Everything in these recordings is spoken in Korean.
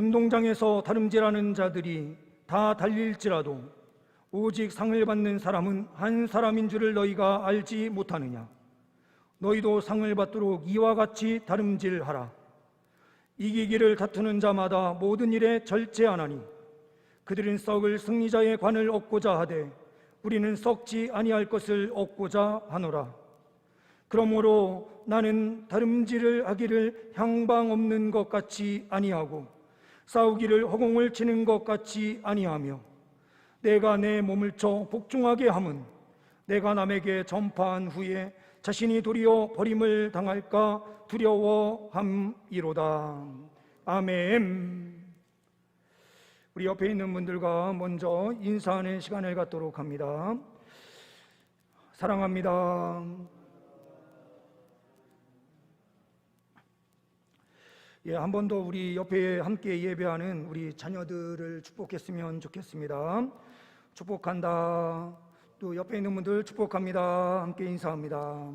운동장에서 다름질하는 자들이 다 달릴지라도 오직 상을 받는 사람은 한 사람인 줄을 너희가 알지 못하느냐? 너희도 상을 받도록 이와 같이 다름질하라. 이기기를 다투는 자마다 모든 일에 절제하나니 그들은 썩을 승리자의 관을 얻고자 하되 우리는 썩지 아니할 것을 얻고자 하노라. 그러므로 나는 다름질을 하기를 향방 없는 것 같이 아니하고 싸우기를 허공을 치는 것 같이 아니하며 내가 내 몸을 쳐 복종하게 함은 내가 남에게 전파한 후에 자신이 도리어 버림을 당할까 두려워함이로다. 아멘. 우리 옆에 있는 분들과 먼저 인사하는 시간을 갖도록 합니다. 사랑합니다. 한 번 더 우리 옆에 함께 예배하는 우리 자녀들을 축복했으면 좋겠습니다. 축복한다. 또 옆에 있는 분들 축복합니다. 함께 인사합니다.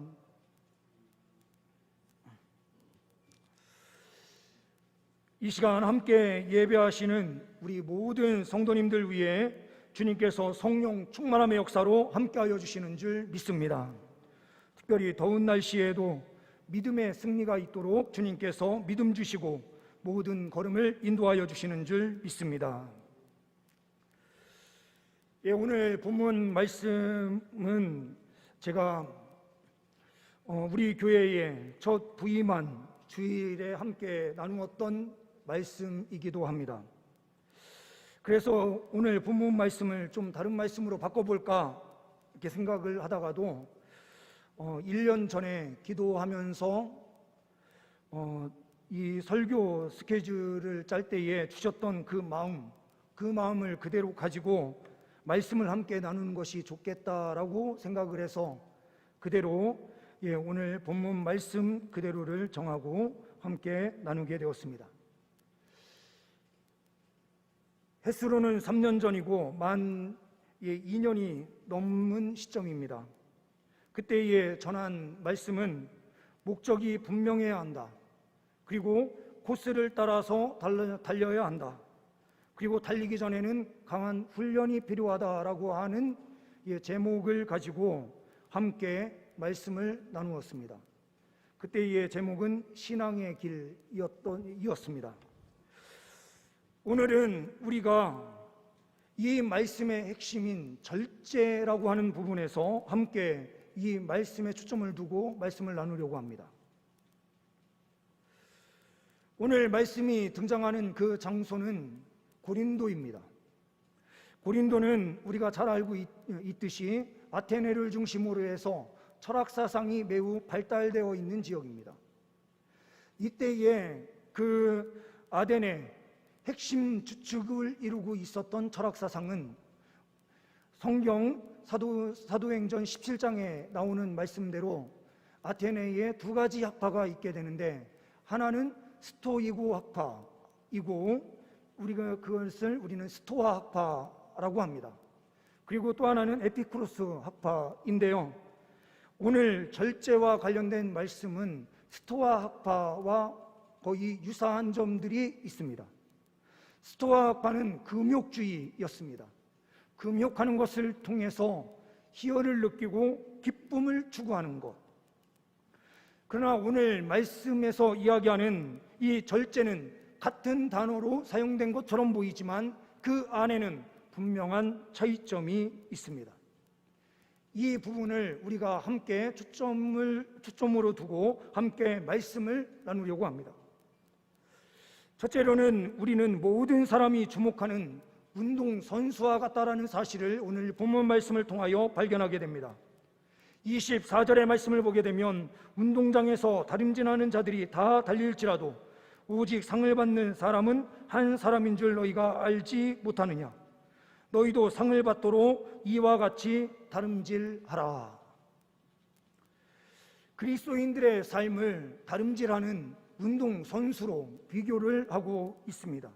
이 시간 함께 예배하시는 우리 모든 성도님들 위해 주님께서 성령 충만함의 역사로 함께하여 주시는 줄 믿습니다. 특별히 더운 날씨에도 믿음의 승리가 있도록 주님께서 믿음 주시고 모든 걸음을 인도하여 주시는 줄 믿습니다. 오늘 본문 말씀은 제가 우리 교회의 첫 부임한 주일에 함께 나누었던 말씀이기도 합니다. 그래서 오늘 본문 말씀을 좀 다른 말씀으로 바꿔볼까 이렇게 생각을 하다가도 1년 전에 기도하면서 이 설교 스케줄을 짤 때에 주셨던 그 마음을 그대로 가지고 말씀을 함께 나누는 것이 좋겠다라고 생각을 해서 그대로 오늘 본문 말씀 그대로를 정하고 함께 나누게 되었습니다. 횟수로는 3년 전이고 만 2년이 넘은 시점입니다. 그때에 전한 말씀은 목적이 분명해야 한다. 그리고 코스를 따라서 달려야 한다. 그리고 달리기 전에는 강한 훈련이 필요하다라고 하는 제목을 가지고 함께 말씀을 나누었습니다. 그때의 제목은 신앙의 길이었습니다. 오늘은 우리가 이 말씀의 핵심인 절제라고 하는 부분에서 함께 이 말씀에 초점을 두고 말씀을 나누려고 합니다. 오늘 말씀이 등장하는 그 장소는 고린도입니다. 고린도는 우리가 잘 알고 있듯이 아테네를 중심으로 해서 철학 사상이 매우 발달되어 있는 지역입니다. 이때에 그 아테네 핵심 주축을 이루고 있었던 철학 사상은 성경 사도행전 17장에 나오는 말씀대로 아테네에 두 가지 학파가 있게 되는데, 하나는 스토이고 학파이고 우리가 그것을 우리는 스토아 학파라고 합니다. 그리고 또 하나는 에피쿠로스 학파인데요. 오늘 절제와 관련된 말씀은 스토아 학파와 거의 유사한 점들이 있습니다. 스토아 학파는 금욕주의였습니다. 금욕하는 것을 통해서 희열을 느끼고 기쁨을 추구하는 것. 그러나 오늘 말씀에서 이야기하는 이 절제는 같은 단어로 사용된 것처럼 보이지만 그 안에는 분명한 차이점이 있습니다. 이 부분을 우리가 함께 초점으로 두고 함께 말씀을 나누려고 합니다. 첫째로는 우리는 모든 사람이 주목하는 운동선수와 같다라는 사실을 오늘 본문 말씀을 통하여 발견하게 됩니다. 24절의 말씀을 보게 되면 운동장에서 다름질하는 자들이 다 달릴지라도 오직 상을 받는 사람은 한 사람인 줄 너희가 알지 못하느냐? 너희도 상을 받도록 이와 같이 다름질하라. 그리스도인들의 삶을 다름질하는 운동선수로 비교를 하고 있습니다.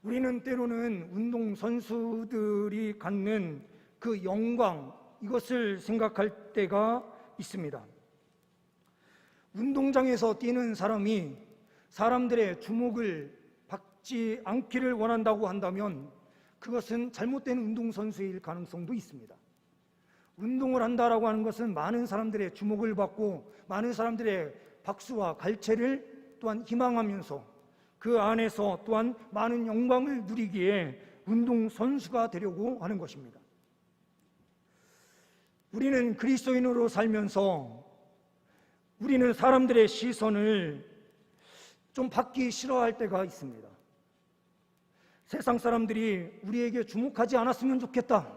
우리는 때로는 운동선수들이 갖는 그 영광, 이것을 생각할 때가 있습니다. 운동장에서 뛰는 사람이 사람들의 주목을 있지 않기를 원한다고 한다면 그것은 잘못된 운동선수일 가능성도 있습니다. 운동을 한다라고 하는 것은 많은 사람들의 주목을 받고 많은 사람들의 박수와 갈채를 또한 희망하면서 그 안에서 또한 많은 영광을 누리기에 운동선수가 되려고 하는 것입니다. 우리는 그리스도인으로 살면서 우리는 사람들의 시선을 좀 받기 싫어할 때가 있습니다. 세상 사람들이 우리에게 주목하지 않았으면 좋겠다,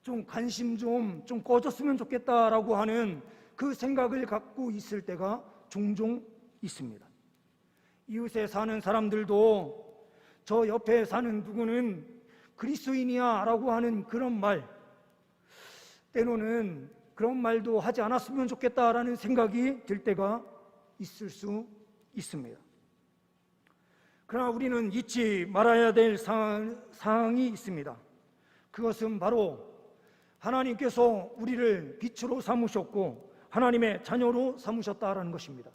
좀 관심 좀 꺼졌으면 좋겠다라고 하는 그 생각을 갖고 있을 때가 종종 있습니다. 이웃에 사는 사람들도 저 옆에 사는 누구는 그리스도인이야 라고 하는 그런 말, 때로는 그런 말도 하지 않았으면 좋겠다라는 생각이 들 때가 있을 수 있습니다. 그러나 우리는 잊지 말아야 될 사항이 있습니다. 그것은 바로 하나님께서 우리를 빛으로 삼으셨고 하나님의 자녀로 삼으셨다라는 것입니다.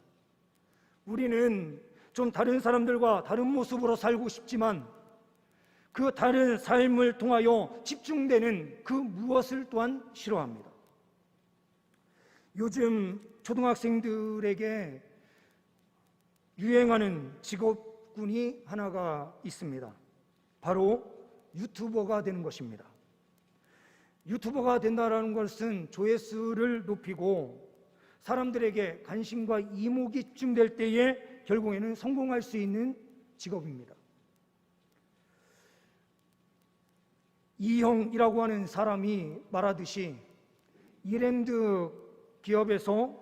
우리는 좀 다른 사람들과 다른 모습으로 살고 싶지만 그 다른 삶을 통하여 집중되는 그 무엇을 또한 싫어합니다. 요즘 초등학생들에게 유행하는 직업군이 하나가 있습니다. 바로 유튜버가 되는 것입니다. 유튜버가 된다는 것은 조회수를 높이고 사람들에게 관심과 이목이 집중될 때에 결국에는 성공할 수 있는 직업입니다. 이형이라고 하는 사람이 말하듯이 이랜드 기업에서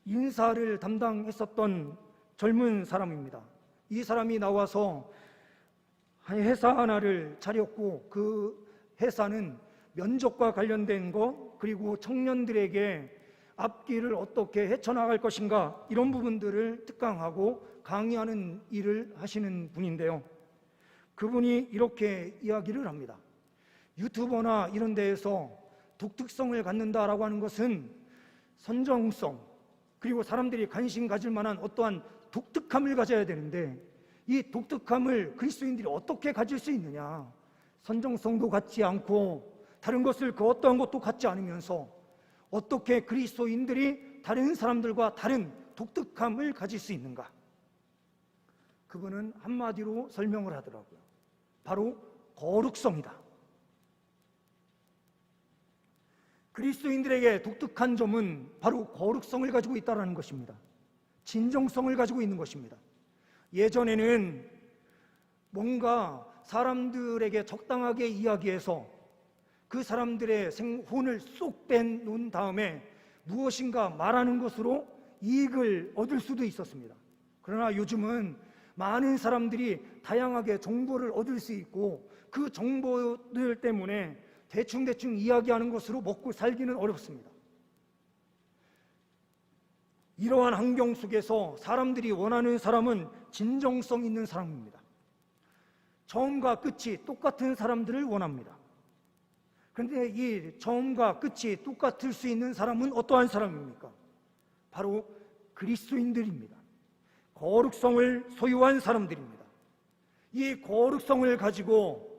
인사를 담당했었던 젊은 사람입니다. 이 사람이 나와서 회사 하나를 차렸고 그 회사는 면접과 관련된 것, 그리고 청년들에게 앞길을 어떻게 헤쳐나갈 것인가, 이런 부분들을 특강하고 강의하는 일을 하시는 분인데요. 그분이 이렇게 이야기를 합니다. 유튜버나 이런 데에서 독특성을 갖는다라고 하는 것은 선정성, 그리고 사람들이 관심 가질 만한 어떠한 독특함을 가져야 되는데 이 독특함을 그리스도인들이 어떻게 가질 수 있느냐, 선정성도 갖지 않고 다른 것을 그 어떠한 것도 갖지 않으면서 어떻게 그리스도인들이 다른 사람들과 다른 독특함을 가질 수 있는가? 그분은 한마디로 설명을 하더라고요. 바로 거룩성이다. 그리스도인들에게 독특한 점은 바로 거룩성을 가지고 있다는 것입니다. 진정성을 가지고 있는 것입니다. 예전에는 뭔가 사람들에게 적당하게 이야기해서 그 사람들의 혼을 쏙 빼놓은 다음에 무엇인가 말하는 것으로 이익을 얻을 수도 있었습니다. 그러나 요즘은 많은 사람들이 다양하게 정보를 얻을 수 있고 그 정보들 때문에 대충 이야기하는 것으로 먹고 살기는 어렵습니다. 이러한 환경 속에서 사람들이 원하는 사람은 진정성 있는 사람입니다. 처음과 끝이 똑같은 사람들을 원합니다. 그런데 이 처음과 끝이 똑같을 수 있는 사람은 어떠한 사람입니까? 바로 그리스도인들입니다. 거룩성을 소유한 사람들입니다. 이 거룩성을 가지고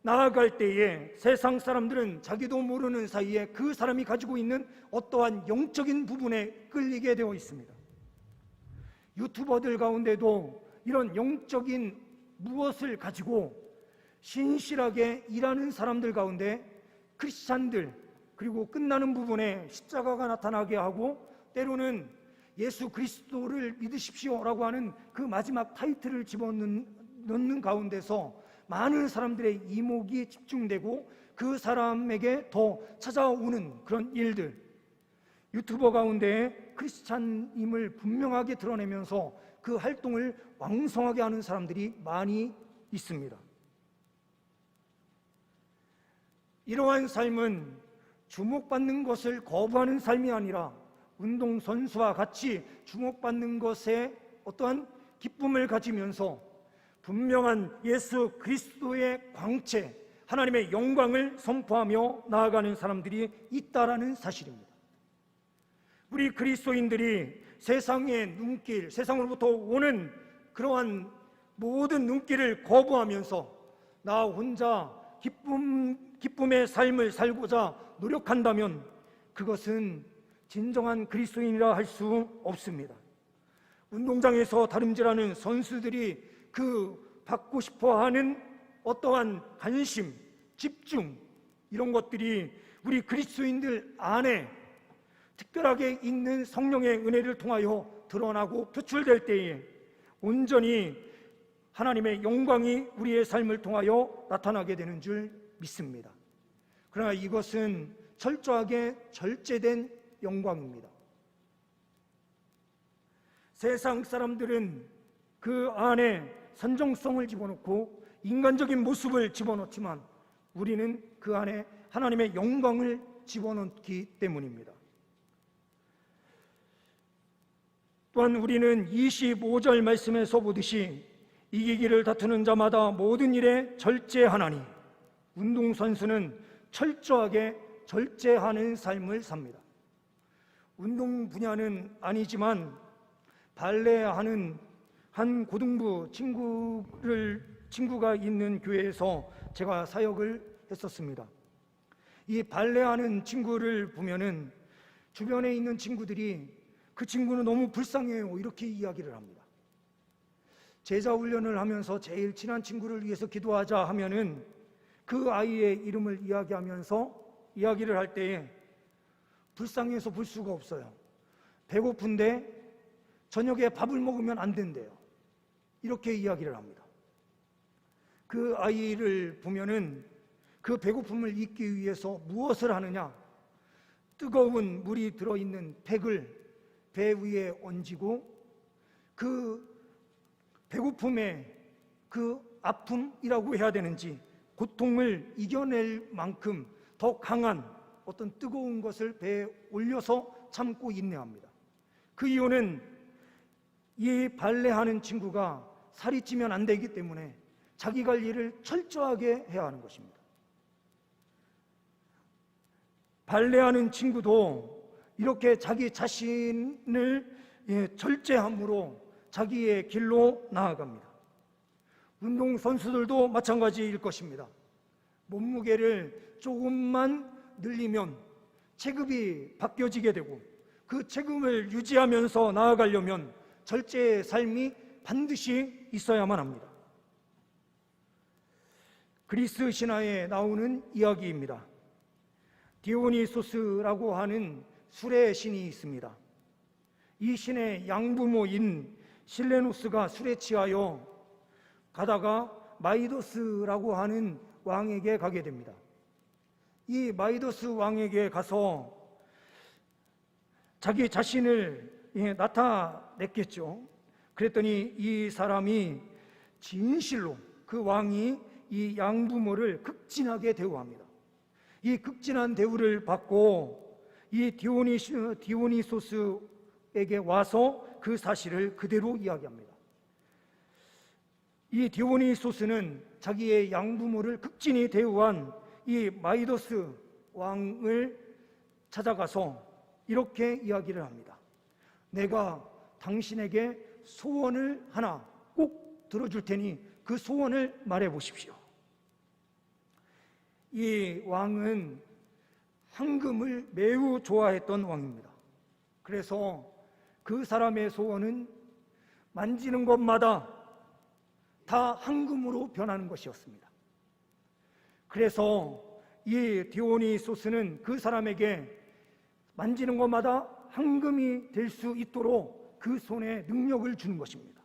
나아갈 때에 세상 사람들은 자기도 모르는 사이에 그 사람이 가지고 있는 어떠한 영적인 부분에 끌리게 되어 있습니다. 유튜버들 가운데도 이런 영적인 무엇을 가지고 신실하게 일하는 사람들 가운데 크리스찬들, 그리고 끝나는 부분에 십자가가 나타나게 하고 때로는 예수 그리스도를 믿으십시오라고 하는 그 마지막 타이틀을 집어넣는 가운데서 많은 사람들의 이목이 집중되고 그 사람에게 더 찾아오는 그런 일들, 유튜버 가운데 크리스찬임을 분명하게 드러내면서 그 활동을 왕성하게 하는 사람들이 많이 있습니다. 이러한 삶은 주목받는 것을 거부하는 삶이 아니라 운동선수와 같이 주목받는 것에 어떠한 기쁨을 가지면서 분명한 예수 그리스도의 광채, 하나님의 영광을 선포하며 나아가는 사람들이 있다라는 사실입니다. 우리 그리스도인들이 세상의 눈길, 세상으로부터 오는 그러한 모든 눈길을 거부하면서 나 혼자 기쁨의 삶을 살고자 노력한다면 그것은 진정한 그리스도인이라 할 수 없습니다. 운동장에서 다름질하는 선수들이 그 받고 싶어하는 어떠한 관심, 집중, 이런 것들이 우리 그리스도인들 안에 특별하게 있는 성령의 은혜를 통하여 드러나고 표출될 때에 온전히 하나님의 영광이 우리의 삶을 통하여 나타나게 되는 줄 믿습니다. 그러나 이것은 철저하게 절제된 영광입니다. 세상 사람들은 그 안에 선정성을 집어넣고 인간적인 모습을 집어넣지만 우리는 그 안에 하나님의 영광을 집어넣기 때문입니다. 또한 우리는 25절 말씀에서 보듯이 이기기를 다투는 자마다 모든 일에 절제하나니, 운동선수는 철저하게 절제하는 삶을 삽니다. 운동 분야는 아니지만 발레하는 한 고등부 친구가 있는 교회에서 제가 사역을 했었습니다. 이 발레하는 친구를 보면은 주변에 있는 친구들이 그 친구는 너무 불쌍해요, 이렇게 이야기를 합니다. 제자 훈련을 하면서 제일 친한 친구를 위해서 기도하자 하면은 그 아이의 이름을 이야기하면서 이야기를 할 때에 불쌍해서 볼 수가 없어요. 배고픈데 저녁에 밥을 먹으면 안 된대요. 이렇게 이야기를 합니다. 그 아이를 보면은 그 배고픔을 잊기 위해서 무엇을 하느냐? 뜨거운 물이 들어있는 팩을 배 위에 얹고 그 배고픔의 그 아픔이라고 해야 되는지 고통을 이겨낼 만큼 더 강한 어떤 뜨거운 것을 배에 올려서 참고 인내합니다. 그 이유는 이 발레하는 친구가 살이 찌면 안 되기 때문에 자기 관리를 철저하게 해야 하는 것입니다. 발레하는 친구도 이렇게 자기 자신을 절제함으로 자기의 길로 나아갑니다. 운동선수들도 마찬가지일 것입니다. 몸무게를 조금만 늘리면 체급이 바뀌어지게 되고 그 체급을 유지하면서 나아가려면 절제의 삶이 반드시 있어야만 합니다. 그리스 신화에 나오는 이야기입니다. 디오니소스라고 하는 술의 신이 있습니다. 이 신의 양부모인 실레노스가 술에 취하여 가다가 마이더스라고 하는 왕에게 가게 됩니다. 이 마이더스 왕에게 가서 자기 자신을 나타냈겠죠. 그랬더니 이 사람이 진실로 그 왕이 이 양부모를 극진하게 대우합니다. 이 극진한 대우를 받고 이 디오니소스에게 와서 그 사실을 그대로 이야기합니다. 이 디오니소스는 자기의 양부모를 극진히 대우한 이 마이더스 왕을 찾아가서 이렇게 이야기를 합니다. 내가 당신에게 소원을 하나 꼭 들어줄 테니 그 소원을 말해 보십시오. 이 왕은 황금을 매우 좋아했던 왕입니다. 그래서 그 사람의 소원은 만지는 것마다 다 황금으로 변하는 것이었습니다. 그래서 이 디오니소스는 그 사람에게 만지는 것마다 황금이 될 수 있도록 그 손에 능력을 주는 것입니다.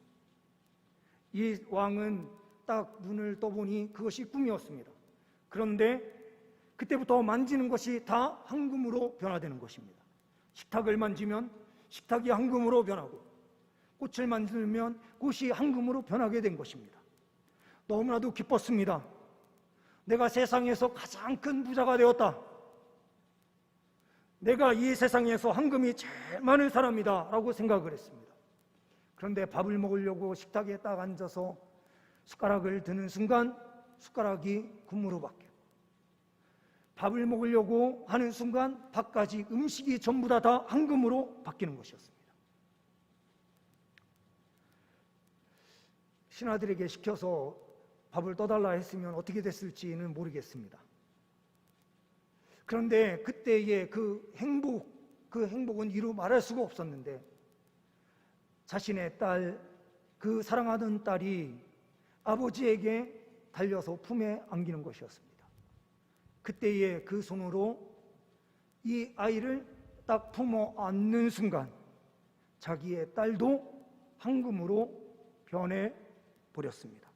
이 왕은 딱 눈을 떠보니 그것이 꿈이었습니다. 그런데 그때부터 만지는 것이 다 황금으로 변화되는 것입니다. 식탁을 만지면 식탁이 황금으로 변하고 꽃을 만지면 꽃이 황금으로 변하게 된 것입니다. 너무나도 기뻤습니다. 내가 세상에서 가장 큰 부자가 되었다. 내가 이 세상에서 황금이 제일 많은 사람이다 라고 생각을 했습니다. 그런데 밥을 먹으려고 식탁에 딱 앉아서 숟가락을 드는 순간 숟가락이 금으로 바뀌고 밥을 먹으려고 하는 순간 밥까지 음식이 전부 다 황금으로 바뀌는 것이었습니다. 신하들에게 시켜서 밥을 떠달라 했으면 어떻게 됐을지는 모르겠습니다. 그런데 그때의 그 행복은 이루 말할 수가 없었는데, 자신의 딸, 그 사랑하던 딸이 아버지에게 달려서 품에 안기는 것이었습니다. 그때의 그 손으로 이 아이를 딱 품어 안는 순간 자기의 딸도 황금으로 변해 버렸습니다.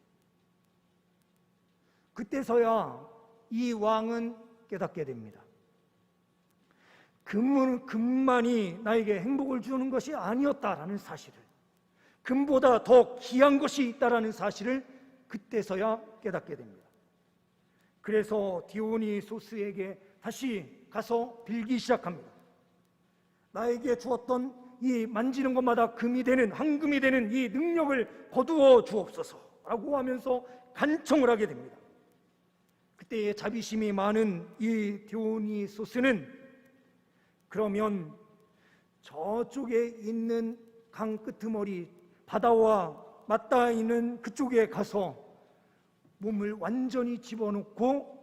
그때서야 이 왕은 깨닫게 됩니다. 금만이 나에게 행복을 주는 것이 아니었다라는 사실을, 금보다 더 귀한 것이 있다라는 사실을 그때서야 깨닫게 됩니다. 그래서 디오니소스에게 다시 가서 빌기 시작합니다. 나에게 주었던 이 만지는 것마다 금이 되는, 황금이 되는 이 능력을 거두어 주옵소서라고 하면서 간청을 하게 됩니다. 그때의 자비심이 많은 이 디오니소스는 그러면 저쪽에 있는 강 끄트머리, 바다와 맞닿아 있는 그쪽에 가서 몸을 완전히 집어넣고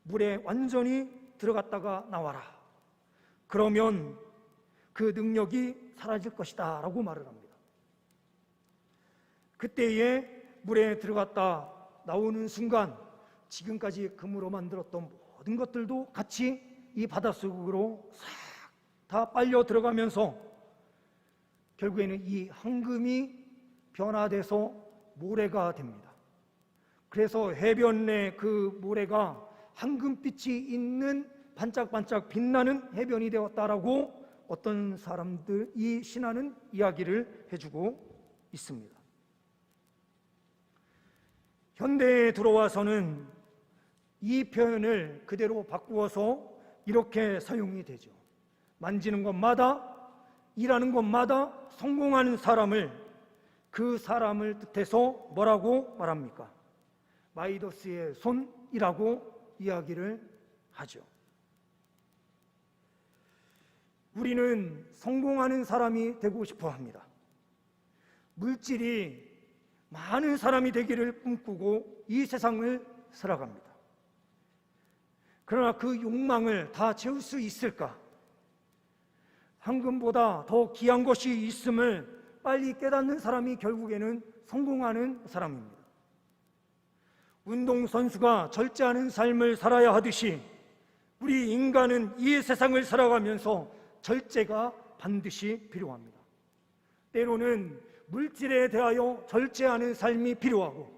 물에 완전히 들어갔다가 나와라. 그러면 그 능력이 사라질 것이다 라고 말을 합니다. 그때에 물에 들어갔다 나오는 순간 지금까지 금으로 만들었던 모든 것들도 같이 이 바닷속으로 싹 다 빨려 들어가면서 결국에는 이 황금이 변화돼서 모래가 됩니다. 그래서 해변 내 그 모래가 황금빛이 있는 반짝반짝 빛나는 해변이 되었다라고 어떤 사람들, 이 신화는 이야기를 해주고 있습니다. 현대에 들어와서는 이 표현을 그대로 바꾸어서 이렇게 사용이 되죠. 만지는 것마다, 일하는 것마다 성공하는 사람을, 그 사람을 뜻해서 뭐라고 말합니까? 마이더스의 손이라고 이야기를 하죠. 우리는 성공하는 사람이 되고 싶어 합니다. 물질이 많은 사람이 되기를 꿈꾸고 이 세상을 살아갑니다. 그러나 그 욕망을 다 채울 수 있을까? 황금보다 더 귀한 것이 있음을 빨리 깨닫는 사람이 결국에는 성공하는 사람입니다. 운동선수가 절제하는 삶을 살아야 하듯이 우리 인간은 이 세상을 살아가면서 절제가 반드시 필요합니다. 때로는 물질에 대하여 절제하는 삶이 필요하고,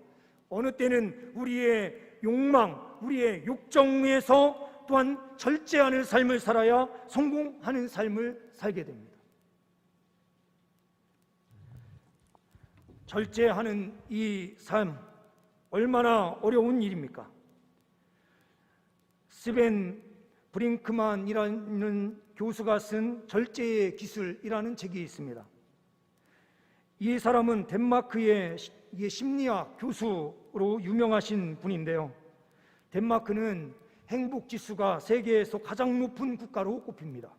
어느 때는 우리의 욕망, 우리의 욕정에서 또한 절제하는 삶을 살아야 성공하는 삶을 살게 됩니다. 절제하는 이 삶, 얼마나 어려운 일입니까? 스벤 브링크만이라는 교수가 쓴 절제의 기술이라는 책이 있습니다. 이 사람은 덴마크의 심리학 교수로 유명하신 분인데요, 덴마크는 행복지수가 세계에서 가장 높은 국가로 꼽힙니다.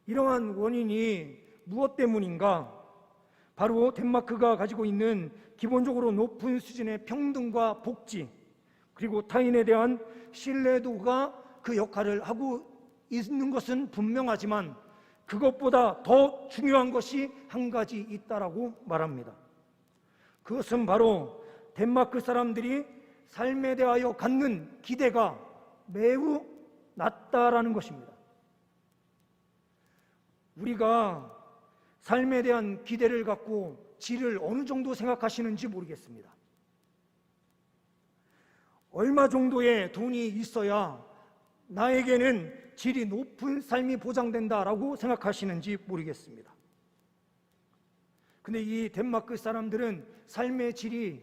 이러한 원인이 무엇 때문인가? 바로 덴마크가 가지고 있는 기본적으로 높은 수준의 평등과 복지, 그리고 타인에 대한 신뢰도가 그 역할을 하고 있는 것은 분명하지만 그것보다 더 중요한 것이 한 가지 있다라고 말합니다. 그것은 바로 덴마크 사람들이 삶에 대하여 갖는 기대가 매우 낮다라는 것입니다. 우리가 삶에 대한 기대를 갖고 질을 어느 정도 생각하시는지 모르겠습니다. 얼마 정도의 돈이 있어야 나에게는 질이 높은 삶이 보장된다라고 생각하시는지 모르겠습니다. 근데 이 덴마크 사람들은 삶의 질이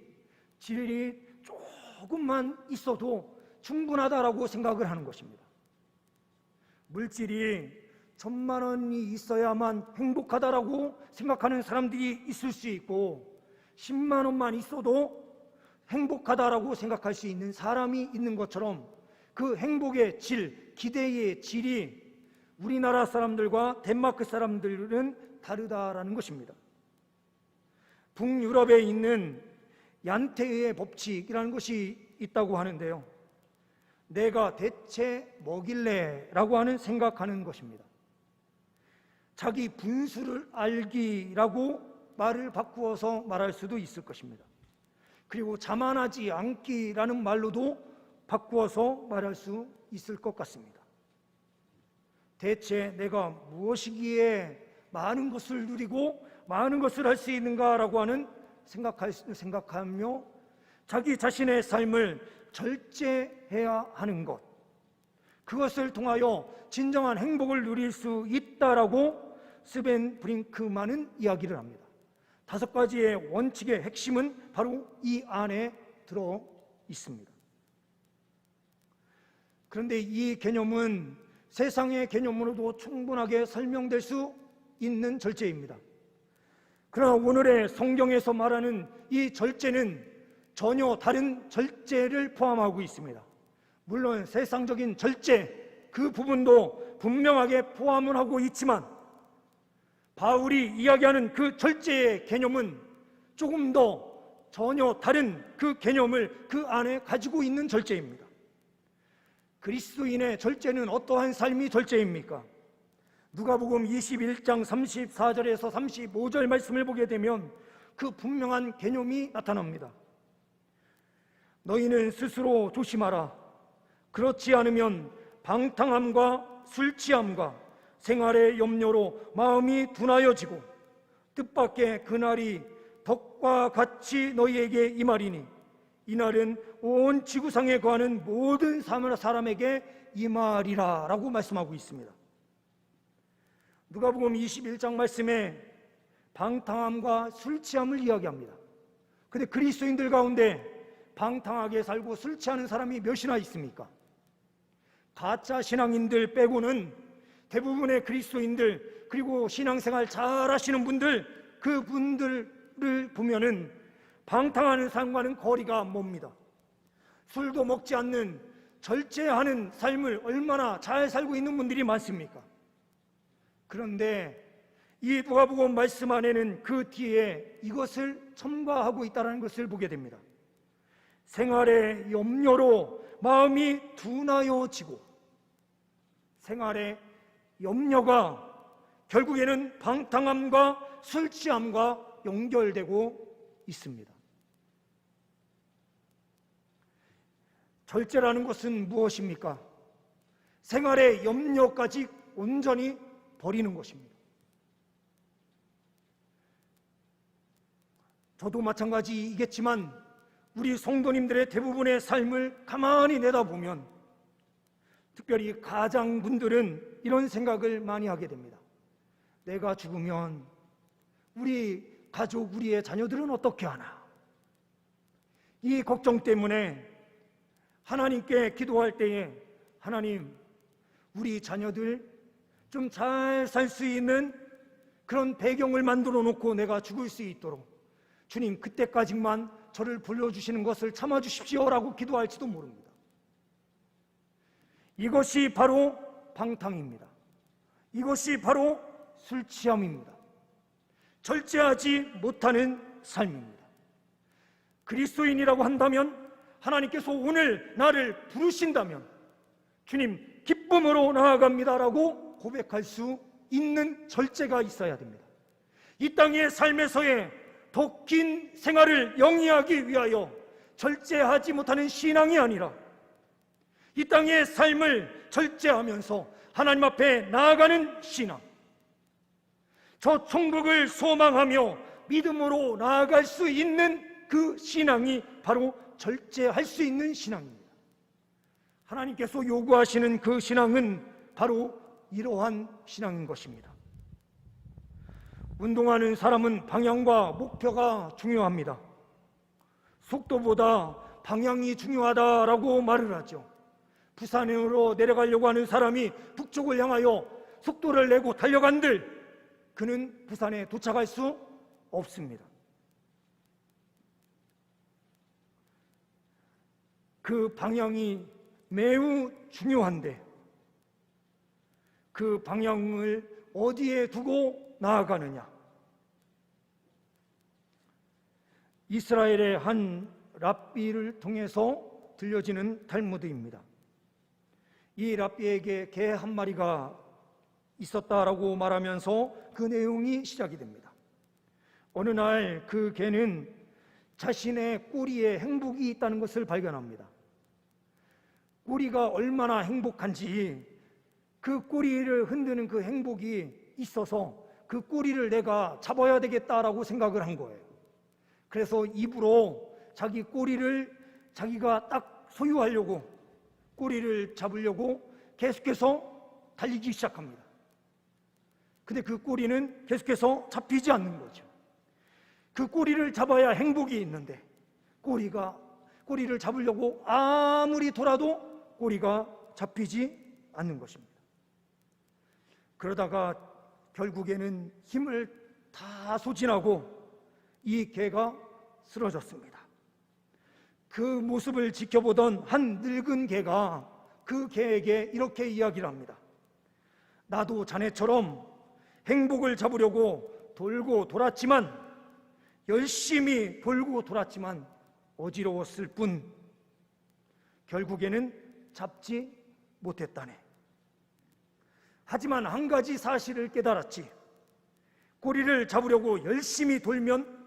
조금만 있어도 충분하다라고 생각을 하는 것입니다. 물질이 1,000만 원이 있어야만 행복하다라고 생각하는 사람들이 있을 수 있고, 10만 원만 있어도 행복하다라고 생각할 수 있는 사람이 있는 것처럼 그 행복의 질, 기대의 질이 우리나라 사람들과 덴마크 사람들은 다르다라는 것입니다. 북유럽에 있는 얀테의 법칙이라는 것이 있다고 하는데요. 내가 대체 뭐길래 라고 하는 생각하는 것입니다. 자기 분수를 알기라고 말을 바꾸어서 말할 수도 있을 것입니다. 그리고 자만하지 않기라는 말로도 바꾸어서 말할 수 있을 것 같습니다. 대체 내가 무엇이기에 많은 것을 누리고 많은 것을 할 수 있는가라고 하는 생각하며 자기 자신의 삶을 절제해야 하는 것, 그것을 통하여 진정한 행복을 누릴 수 있다라고 스벤 브링크만은 이야기를 합니다. 5가지의 원칙의 핵심은 바로 이 안에 들어 있습니다. 그런데 이 개념은 세상의 개념으로도 충분하게 설명될 수 있는 절제입니다. 그러나 오늘의 성경에서 말하는 이 절제는 전혀 다른 절제를 포함하고 있습니다. 물론 세상적인 절제 그 부분도 분명하게 포함을 하고 있지만 바울이 이야기하는 그 절제의 개념은 조금 더 전혀 다른 그 개념을 그 안에 가지고 있는 절제입니다. 그리스도인의 절제는 어떠한 삶이 절제입니까? 누가복음 21장 34절에서 35절 말씀을 보게 되면 그 분명한 개념이 나타납니다. 너희는 스스로 조심하라. 그렇지 않으면 방탕함과 술 취함과 생활의 염려로 마음이 둔하여지고 뜻밖의 그날이 덕과 같이 너희에게 임하리니 이날은 온 지구상에 거하는 모든 사람에게 임하리라 라고 말씀하고 있습니다. 누가복음 21장 말씀에 방탕함과 술 취함을 이야기합니다. 그런데 그리스도인들 가운데 방탕하게 살고 술 취하는 사람이 몇이나 있습니까? 가짜 신앙인들 빼고는 대부분의 그리스도인들, 그리고 신앙생활 잘 하시는 분들, 그분들을 보면은 방탕하는 삶과는 거리가 멉니다. 술도 먹지 않는 절제하는 삶을 얼마나 잘 살고 있는 분들이 많습니까? 그런데 이 누가복음 말씀 안에는 그 뒤에 이것을 첨가하고 있다는 것을 보게 됩니다. 생활의 염려로 마음이 둔하여지고, 생활의 염려가 결국에는 방탕함과 술 취함과 연결되고 있습니다. 절제라는 것은 무엇입니까? 생활의 염려까지 온전히 버리는 것입니다. 저도 마찬가지이겠지만 우리 성도님들의 대부분의 삶을 가만히 내다보면 특별히 가장분들은 이런 생각을 많이 하게 됩니다. 내가 죽으면 우리 가족, 우리의 자녀들은 어떻게 하나? 이 걱정 때문에 하나님께 기도할 때에 하나님, 우리 자녀들 좀 잘 살 수 있는 그런 배경을 만들어 놓고 내가 죽을 수 있도록 주님, 그때까지만 저를 불러주시는 것을 참아주십시오라고 기도할지도 모릅니다. 이것이 바로 방탕입니다. 이것이 바로 술 취함입니다. 절제하지 못하는 삶입니다. 그리스도인이라고 한다면, 하나님께서 오늘 나를 부르신다면 주님, 기쁨으로 나아갑니다라고 고백할 수 있는 절제가 있어야 됩니다. 이 땅의 삶에서의 더 긴 생활을 영위하기 위하여 절제하지 못하는 신앙이 아니라 이 땅의 삶을 절제하면서 하나님 앞에 나아가는 신앙, 저 천국을 소망하며 믿음으로 나아갈 수 있는 그 신앙이 바로 절제할 수 있는 신앙입니다. 하나님께서 요구하시는 그 신앙은 바로 이러한 신앙인 것입니다. 운동하는 사람은 방향과 목표가 중요합니다. 속도보다 방향이 중요하다라고 말을 하죠. 부산으로 내려가려고 하는 사람이 북쪽을 향하여 속도를 내고 달려간들 그는 부산에 도착할 수 없습니다. 그 방향이 매우 중요한데 그 방향을 어디에 두고 나아가느냐? 이스라엘의 한 랍비를 통해서 들려지는 탈무드입니다. 이 랍비에게 개 한 마리가 있었다라고 말하면서 그 내용이 시작이 됩니다. 어느 날 그 개는 자신의 꼬리에 행복이 있다는 것을 발견합니다. 꼬리가 얼마나 행복한지, 그 꼬리를 흔드는 그 행복이 있어서 그 꼬리를 내가 잡아야 되겠다라고 생각을 한 거예요. 그래서 입으로 자기 꼬리를 자기가 딱 소유하려고, 꼬리를 잡으려고 계속해서 달리기 시작합니다. 근데 그 꼬리는 계속해서 잡히지 않는 거죠. 그 꼬리를 잡아야 행복이 있는데 꼬리를 잡으려고 아무리 돌아도 꼬리가 잡히지 않는 것입니다. 그러다가 결국에는 힘을 다 소진하고 이 개가 쓰러졌습니다. 그 모습을 지켜보던 한 늙은 개가 그 개에게 이렇게 이야기를 합니다. 나도 자네처럼 행복을 잡으려고 열심히 돌고 돌았지만 어지러웠을 뿐 결국에는 잡지 못했다네. 하지만 한 가지 사실을 깨달았지. 꼬리를 잡으려고 열심히 돌면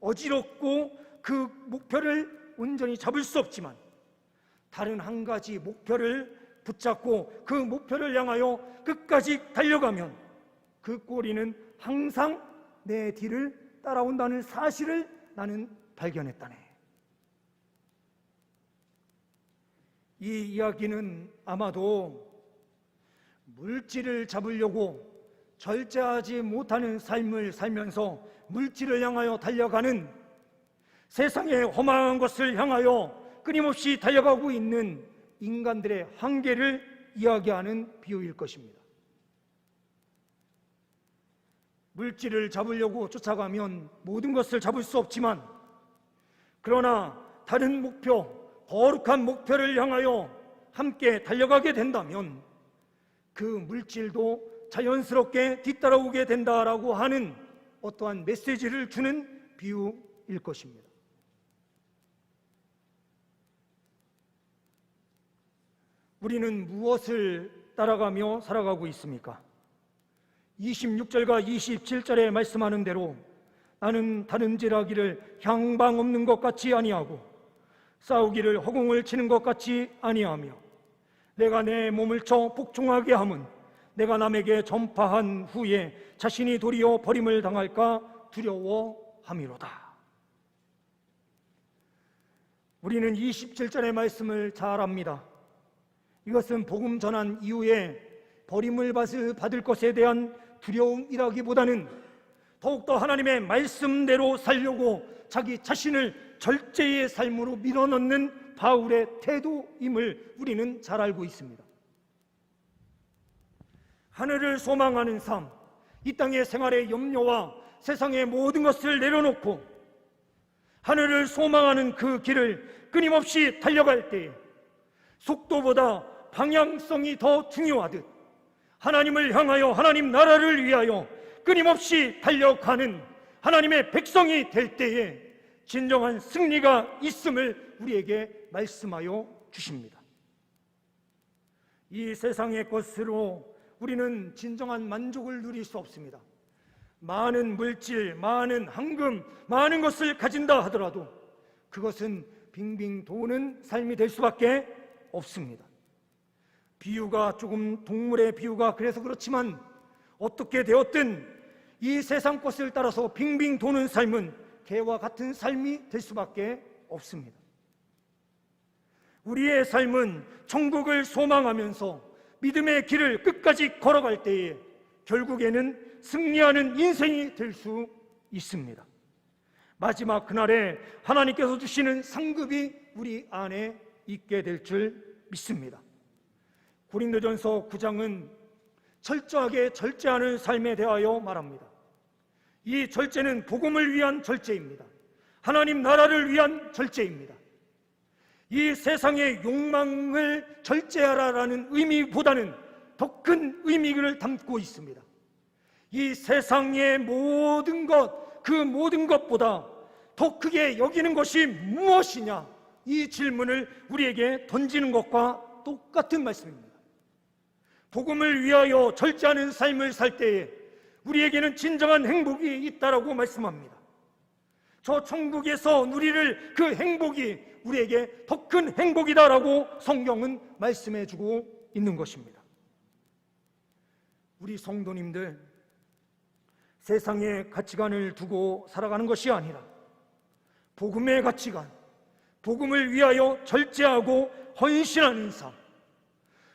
어지럽고 그 목표를 온전히 잡을 수 없지만 다른 한 가지 목표를 붙잡고 그 목표를 향하여 끝까지 달려가면 그 꼬리는 항상 내 뒤를 따라온다는 사실을 나는 발견했다네. 이 이야기는 아마도 물질을 잡으려고 절제하지 못하는 삶을 살면서 물질을 향하여 달려가는, 세상의 허망한 것을 향하여 끊임없이 달려가고 있는 인간들의 한계를 이야기하는 비유일 것입니다. 물질을 잡으려고 쫓아가면 모든 것을 잡을 수 없지만, 그러나 다른 목표, 거룩한 목표를 향하여 함께 달려가게 된다면 그 물질도 자연스럽게 뒤따라오게 된다라고 하는 어떠한 메시지를 주는 비유일 것입니다. 우리는 무엇을 따라가며 살아가고 있습니까? 26절과 27절에 말씀하는 대로 나는 다름질하기를 향방 없는 것 같이 아니하고 싸우기를 허공을 치는 것 같이 아니하며 내가 내 몸을 쳐 복종하게 함은 내가 남에게 전파한 후에 자신이 도리어 버림을 당할까 두려워함이로다. 우리는 27절의 말씀을 잘 압니다. 이것은 복음 전한 이후에 버림을 받을 것에 대한 두려움이라기보다는 더욱더 하나님의 말씀대로 살려고 자기 자신을 절제의 삶으로 밀어넣는 바울의 태도임을 우리는 잘 알고 있습니다. 하늘을 소망하는 삶, 이 땅의 생활의 염려와 세상의 모든 것을 내려놓고 하늘을 소망하는 그 길을 끊임없이 달려갈 때에 속도보다 방향성이 더 중요하듯 하나님을 향하여, 하나님 나라를 위하여 끊임없이 달려가는 하나님의 백성이 될 때에 진정한 승리가 있음을 우리에게 말씀하여 주십니다. 이 세상의 것으로 우리는 진정한 만족을 누릴 수 없습니다. 많은 물질, 많은 황금, 많은 것을 가진다 하더라도 그것은 빙빙 도는 삶이 될 수밖에 없습니다. 비유가 조금 동물의 비유가 그래서 그렇지만 어떻게 되었든 이 세상 것을 따라서 빙빙 도는 삶은 개와 같은 삶이 될 수밖에 없습니다. 우리의 삶은 천국을 소망하면서 믿음의 길을 끝까지 걸어갈 때에 결국에는 승리하는 인생이 될 수 있습니다. 마지막 그날에 하나님께서 주시는 상급이 우리 안에 있게 될 줄 믿습니다. 고린도전서 9장은 철저하게 절제하는 삶에 대하여 말합니다. 이 절제는 복음을 위한 절제입니다. 하나님 나라를 위한 절제입니다. 이 세상의 욕망을 절제하라라는 의미보다는 더 큰 의미를 담고 있습니다. 이 세상의 모든 것, 그 모든 것보다 더 크게 여기는 것이 무엇이냐? 이 질문을 우리에게 던지는 것과 똑같은 말씀입니다. 복음을 위하여 절제하는 삶을 살 때에 우리에게는 진정한 행복이 있다라고 말씀합니다. 저 천국에서 누리를 그 행복이 우리에게 더 큰 행복이다라고 성경은 말씀해주고 있는 것입니다. 우리 성도님들, 세상의 가치관을 두고 살아가는 것이 아니라 복음의 가치관, 복음을 위하여 절제하고 헌신하는 삶,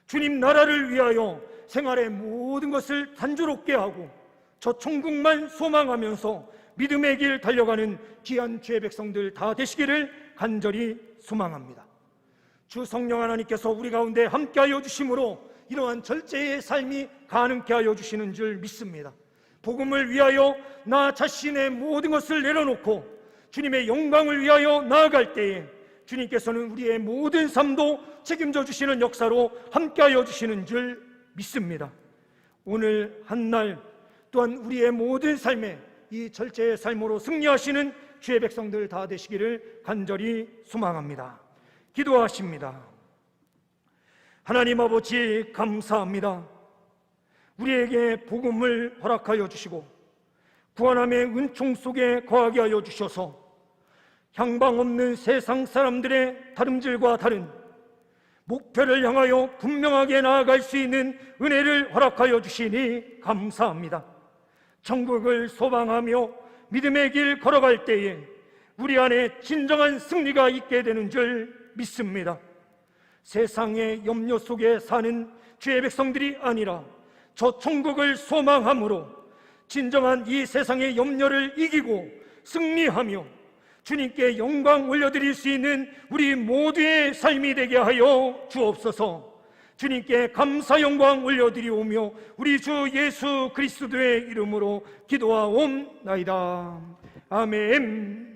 주님 나라를 위하여 생활의 모든 것을 단조롭게 하고 저 천국만 소망하면서 믿음의 길 달려가는 귀한 주의 백성들 다 되시기를 간절히 소망합니다. 주 성령 하나님께서 우리 가운데 함께하여 주심으로 이러한 절제의 삶이 가능케 하여 주시는 줄 믿습니다. 복음을 위하여 나 자신의 모든 것을 내려놓고 주님의 영광을 위하여 나아갈 때에 주님께서는 우리의 모든 삶도 책임져 주시는 역사로 함께하여 주시는 줄 믿습니다. 오늘 한날 또한 우리의 모든 삶에 이 절제의 삶으로 승리하시는 주의 백성들 다 되시기를 간절히 소망합니다. 기도하십니다. 하나님 아버지, 감사합니다. 우리에게 복음을 허락하여 주시고 구원함의 은총 속에 거하게 하여 주셔서 향방 없는 세상 사람들의 다름질과 다른 목표를 향하여 분명하게 나아갈 수 있는 은혜를 허락하여 주시니 감사합니다. 천국을 소망하며 믿음의 길 걸어갈 때에 우리 안에 진정한 승리가 있게 되는 줄 믿습니다. 세상의 염려 속에 사는 주의 백성들이 아니라 저 천국을 소망함으로 진정한 이 세상의 염려를 이기고 승리하며 주님께 영광 올려드릴 수 있는 우리 모두의 삶이 되게 하여 주옵소서. 주님께 감사 영광 올려드리오며 우리 주 예수 그리스도의 이름으로 기도하옵나이다. 아멘.